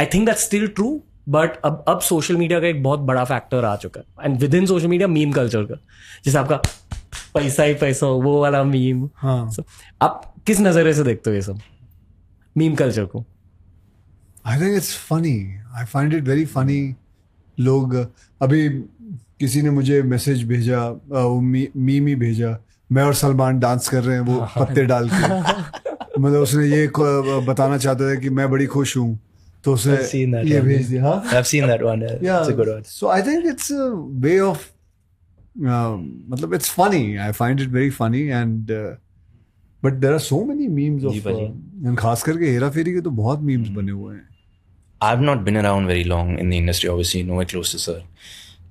I think that's still true, but अब social media का एक बहुत बड़ा फैक्टर आ चुका है, and with in social media meme culture का, जैसे आपका पैसा ही पैसा हो, वो वाला मीम. हाँ. So, आप किस नजरिए से देखते हो ये सब मीम कल्चर को? I think it's funny, I find it very funny. लोग अभी किसी ने मुझे मैसेज भेजा, मीम ही भेजा, मैं और सलमान डांस कर रहे हैं वो पत्ते डाल के. मतलब उसने ये बताना चाहता था कि मैं बड़ी खुश हूँ, तो उसने ये भेज दिया. I've seen that one. Yeah, it's a good one. So I think it's a way of मतलब it's funny. I find it very funny, and but there are so many memes of and खास करके हेरा फेरी के तो बहुत memes बने हुए हैं. I've not been around very long in the industry, obviously nowhere close to sir.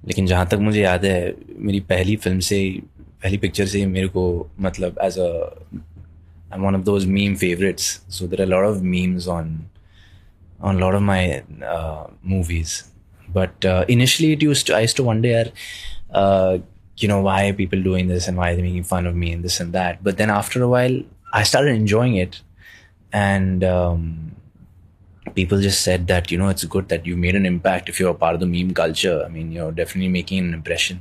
लेकिन जहाँ तक मुझे याद है, मेरी पहली फिल्म से, पहली पिक्चर से मेरे को मतलब I'm one of those meme favorites. So there are a lot of memes on a lot of my movies. But initially I used to wonder, why are people doing this and why are they making fun of me and this and that. But then after a while, I started enjoying it. And people just said that, it's good that you made an impact if you're a part of the meme culture. I mean, you're definitely making an impression.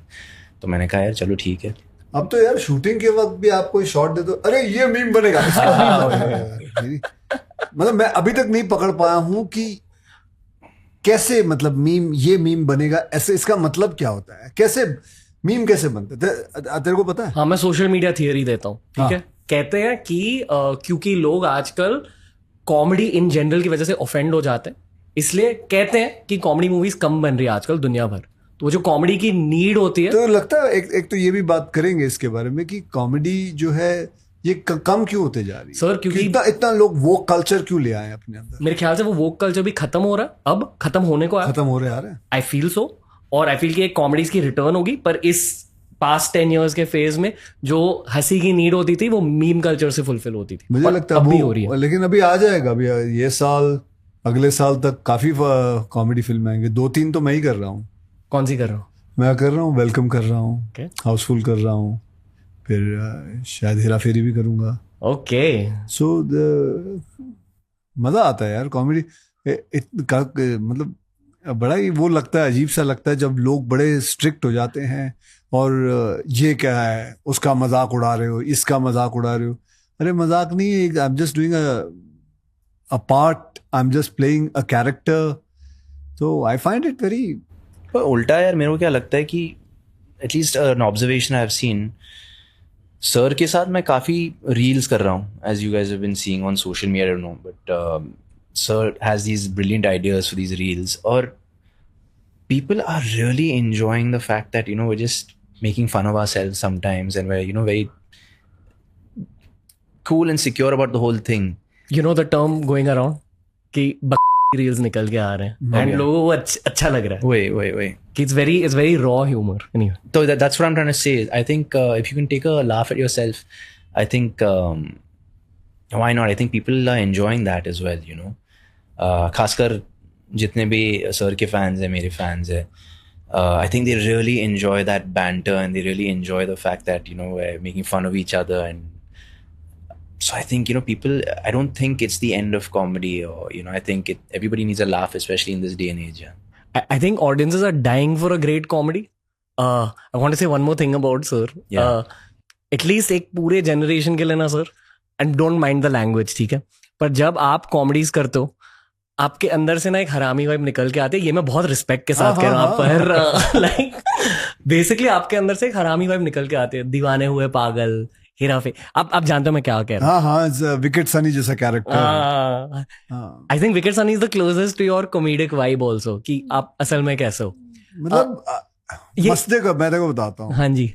तो मैंने कहा यार चलो ठीक है. अब तो यार शूटिंग के वक्त भी आप कोई शॉट दे दो, अरे ये मीम बनेगा. मतलब मैं अभी तक नहीं पकड़ पाया हूँ कि कैसे, मतलब ये मीम बनेगा ऐसे, इसका मतलब क्या होता है, कैसे मीम कैसे बनते, तेरे को पता है? हाँ, मैं सोशल मीडिया थियरी देता हूँ, ठीक है. कहते हैं कि क्योंकि लोग आजकल कॉमेडी इन जनरल की वजह से ऑफेंड हो जाते हैं, इसलिए कहते हैं कि कॉमेडी मूवीज कम बन रही है आजकल दुनिया भर. तो जो कॉमेडी की नीड होती है, तो लगता है एक तो ये भी बात करेंगे इसके बारे में कि कॉमेडी जो है ये कम क्यों होते जा रही है सर, क्योंकि इतना लोग वो कल्चर क्यों ले आए अपने अंदर? मेरे ख्याल से वो कल्चर भी खत्म हो रहा है, अब खत्म होने को खत्म हो रहा है. I feel so. और आई फील कि एक कॉमेडीज की रिटर्न होगी, पर इस पास्ट 10 years के फेज में जो हंसी की नीड होती थी वो मीम कल्चर से फुलफिल होती थी. मुझे लगता है अभी हो रही है, लेकिन अभी आ जाएगा. अभी ये साल, अगले साल तक काफी कॉमेडी फिल्म आएंगे. 2-3 तो मैं ही कर रहा हूँ. कौन सी कर रहा हूँ? मैं कर रहा हूँ वेलकम कर रहा हूँ, हाउसफुल कर रहा हूँ, फिर शायद हेरा फेरी भी करूँगा. ओके. सो मजा आता है यार कॉमेडी. मतलब बड़ा ही वो लगता है, अजीब सा लगता है जब लोग बड़े स्ट्रिक्ट हो जाते हैं और ये क्या है, उसका मजाक उड़ा रहे हो, इसका मजाक उड़ा रहे हो. अरे मजाक नहीं है, I am just doing a part, I am just playing a character. तो आई फाइंड इट वेरी. पर उल्टा यार मेरे को क्या लगता है कि at least an observation I have seen, sir के साथ मैं काफ़ी रील्स कर रहा हूँ, as you guys have been seeing on social media, I don't know, but sir has these brilliant ideas for these reels, और people are really enjoying the fact that we're just making fun of ourselves sometimes, and we're very cool and secure about the whole thing. The term going around कि reels निकल के आ रहे हैं and लोगों को अच्छा लग रहा है. Wait. It's very raw humor. Anyway. So that's what I'm trying to say. I think if you can take a laugh at yourself, I think why not? I think people are enjoying that as well. खासकर जितने भी sir के fans हैं, मेरे fans हैं, I think they really enjoy that banter, and they really enjoy the fact that we're making fun of each other. And so I think people, I don't think it's the end of comedy, or I think everybody needs a laugh, especially in this day and age. I think audiences are dying for a great comedy. I want to say one more thing about sir. At least एक पूरे generation के लिए ना sir, and don't mind the language, ठीक है, पर जब आप कॉमेडीज करते हो आपके अंदर से ना एक हरामी वाइब निकल के आती है. ये मैं बहुत रिस्पेक्ट के साथ कह रहा हूँ, पर लाइक बेसिकली आपके अंदर से एक हरामी वाइब निकल के आती है. दीवाने हुए पागल, हेरा फेरी, आप जानते हो मैं क्या कह रहा हूँ. हाँ, विकेट सनी जैसा character. I think Wicked Sunny is the closest to your comedic vibe also, कि आप असल में कैसे हो. मतलब मस्ते का मैं तेरे को बताता हूँ. हाँ जी.